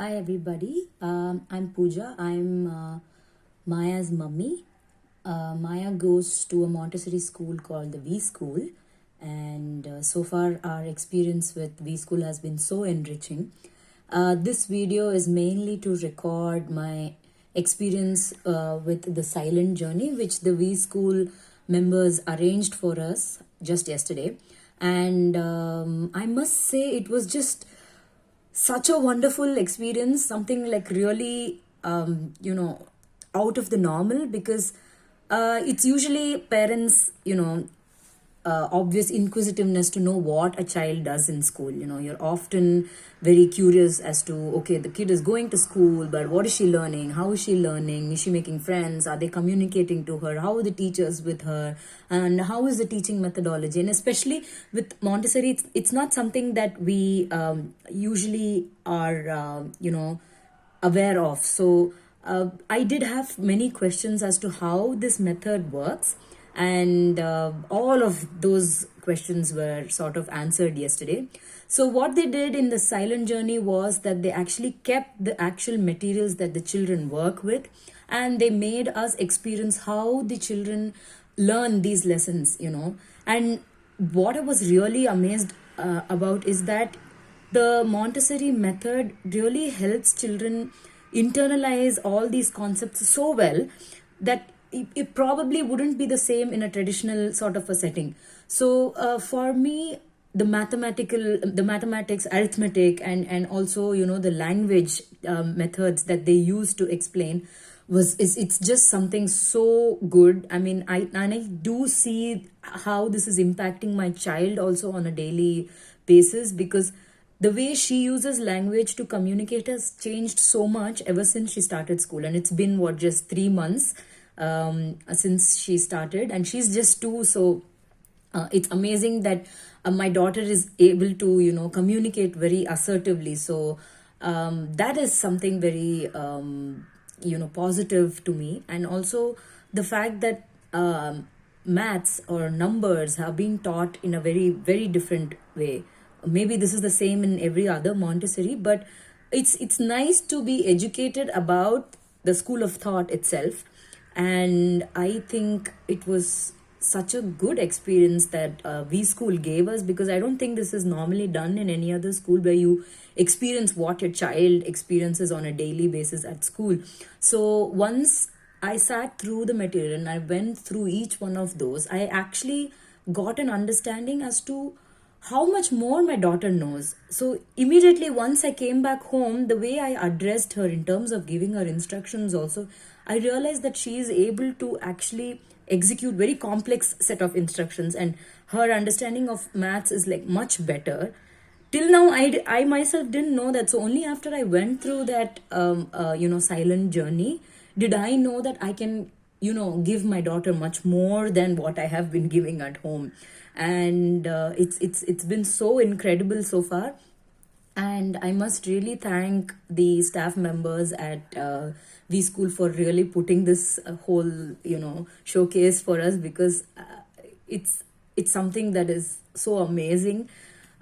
Hi everybody, I'm Pooja. I'm Maya's mummy. Maya goes to a Montessori school called the V School, and so far our experience with V School has been so enriching. This video is mainly to record my experience with the silent journey, which the V School members arranged for us just yesterday. And I must say, it was just such a wonderful experience, something like really out of the normal, because it's usually parents obvious inquisitiveness to know what a child does in school. You're often very curious as to, okay, the kid is going to school, but what is she learning? How is she learning? Is she making friends? Are they communicating to her? How are the teachers with her? And how is the teaching methodology? And especially with Montessori, it's not something that we usually are aware of. So I did have many questions as to how this method works, and all of those questions were sort of answered yesterday. So what they did in the silent journey was that they actually kept the actual materials that the children work with, and they made us experience how the children learn these lessons. And what I was really amazed about is that the Montessori method really helps children internalize all these concepts so well that it probably wouldn't be the same in a traditional sort of a setting. So for me, the mathematics, arithmetic, and also the language methods that they use to explain it's just something so good. I mean, I do see how this is impacting my child also on a daily basis, because the way she uses language to communicate has changed so much ever since she started school. And it's been just 3 months since she started, and she's just 2. So it's amazing that my daughter is able to communicate very assertively. So that is something very positive to me. And also the fact that maths or numbers have been taught in a very, very different way. Maybe this is the same in every other Montessori, but it's nice to be educated about the school of thought itself. And I think it was such a good experience that V School gave us, because I don't think this is normally done in any other school, where you experience what your child experiences on a daily basis at school. So once I sat through the material and I went through each one of those, I actually got an understanding as to how much more my daughter knows. So immediately once I came back home, the way I addressed her in terms of giving her instructions also, I realized that she is able to actually execute very complex set of instructions, and her understanding of maths is like much better. Till now, I myself didn't know that. So only after I went through that silent journey did I know that I can give my daughter much more than what I have been giving at home. And it's been so incredible so far. And I must really thank the staff members at V School for really putting this whole showcase for us, because it's something that is so amazing.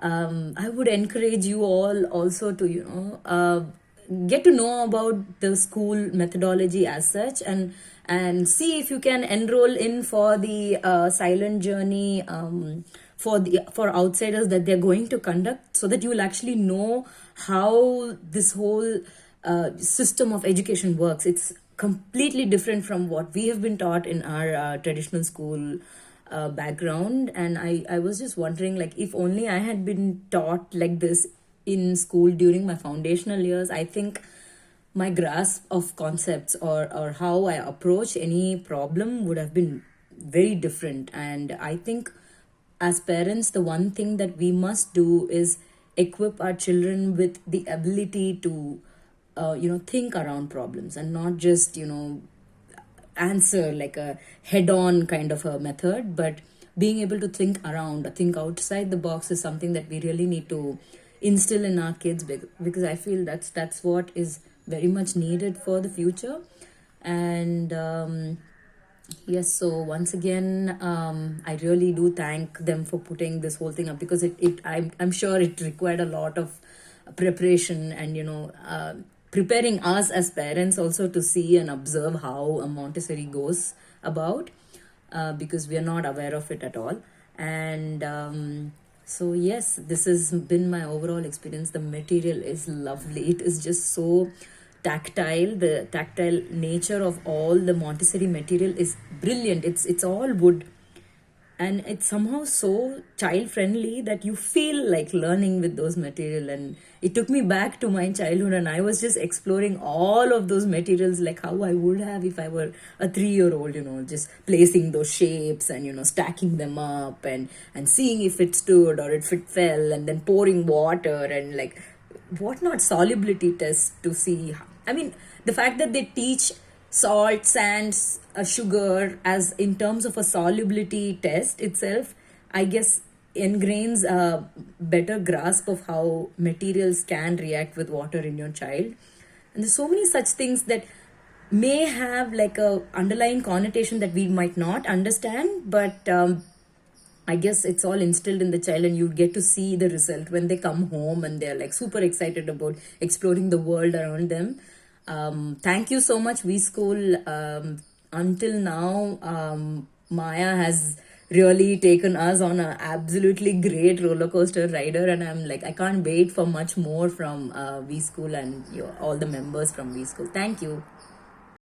I would encourage you all also to get to know about the school methodology as such, and see if you can enroll in for the silent journey for outsiders that they're going to conduct, so that you will actually know how this whole system of education works. It's completely different from what we have been taught in our traditional school background. And I was just wondering, like, if only I had been taught like this in school during my foundational years, I think my grasp of concepts or how I approach any problem would have been very different. And I think as parents, the one thing that we must do is equip our children with the ability to think around problems, and not just answer like a head-on kind of a method, but being able to think outside the box is something that we really need to instill in our kids, because I feel that's what is very much needed for the future. And yes, so once again, I really do thank them for putting this whole thing up, because I'm sure it required a lot of preparation, and preparing us as parents also to see and observe how a Montessori goes about, because we are not aware of it at all. And so yes, this has been my overall experience. The material is lovely. It is just so tactile. The tactile nature of all the Montessori material is brilliant. It's all wood, and it's somehow so child friendly that you feel like learning with those material. And it took me back to my childhood, and I was just exploring all of those materials, like how I would have if I were a 3-year old, just placing those shapes and stacking them up, and seeing if it stood or if it fell, and then pouring water and like whatnot solubility tests to see. I mean, the fact that they teach salt, sands, sugar as in terms of a solubility test itself, I guess ingrains a better grasp of how materials can react with water in your child. And there's so many such things that may have like a underlying connotation that we might not understand, but I guess it's all instilled in the child, and you get to see the result when they come home and they're like super excited about exploring the world around them. Thank you so much, VSchool. Until now, Maya has really taken us on an absolutely great roller coaster rider, and I'm like, I can't wait for much more from VSchool and all the members from VSchool. Thank you.